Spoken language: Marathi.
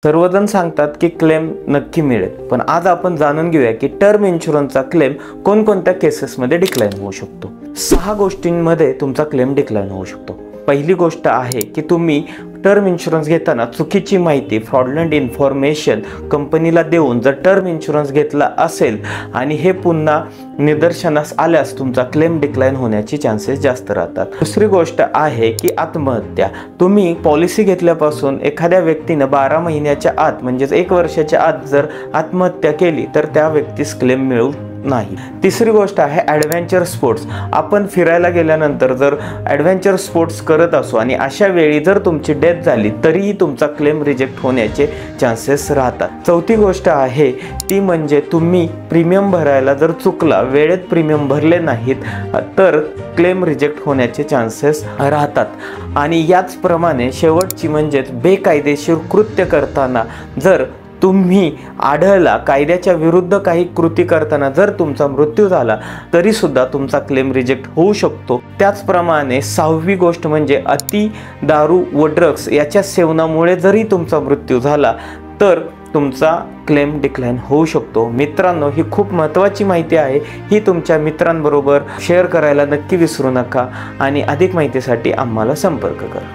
सर्वजण सांगतात की क्लेम नक्की मिळेल, पण आज आपण जाणून घेऊया की टर्म इन्शुरन्सचा क्लेम कोणकोणत्या केसेसमध्ये डिक्लाइन होऊ शकतो। 6 गोष्टींमध्ये तुमचा क्लेम डिक्लाइन होऊ शकतो। पहिली गोष्ट आहे की तुम्ही टर्म इन्शुरन्स घेताना चुकीची माहिती, फ्रॉडलंट इन्फॉर्मेशन कंपनीला देऊन जर टर्म इन्शुरन्स घेतला असेल आणि हे पुन्हा निदर्शनास आल्यास तुमचा क्लेम डिक्लाइन होण्याची चान्सेस जास्त राहतात। दुसरी गोष्ट आहे की आत्महत्या। तुम्ही पॉलिसी घेतल्यापासून एखाद्या व्यक्तीने 12 महिन्याच्या आत म्हणजेच 1 वर्षाच्या आत जर आत्महत्या केली तर त्या व्यक्तीस क्लेम मिळू नाही। तिसरी गोष्ट आहे ॲडव्हेंचर स्पोर्ट्स। आपण फिरायला गेल्यानंतर जर ॲडव्हेंचर स्पोर्ट्स करत असो आणि अशा वेळी जर तुमची डेथ झाली तरीही तुमचा क्लेम रिजेक्ट होण्याचे चान्सेस राहतात। चौथी गोष्ट आहे ती म्हणजे तुम्ही प्रीमियम भरायला जर चुकला, वेळेत प्रीमियम भरले नाहीत तर क्लेम रिजेक्ट होण्याचे चान्सेस राहतात। आणि याचप्रमाणे शेवटची म्हणजे बेकायदेशीर कृत्य करताना जर तुम्ही आढळला, कायद्याच्या विरुद्ध काही कृती करताना जर तुमचा मृत्यू झाला तरी सुद्धा तुमचा क्लेम रिजेक्ट होऊ शकतो। त्याचप्रमाणे 6वी गोष्ट म्हणजे अति दारू व ड्रग्स याच्या सेवनामुळे जरी तुमचा मृत्यू झाला तर तुमचा क्लेम डिक्लाइन होऊ शकतो। मित्रांनो, ही खूप महत्त्वाची माहिती आहे। ही तुमच्या मित्रांबरोबर शेअर करायला नक्की विसरू नका आणि अधिक माहितीसाठी आम्हाला संपर्क करा।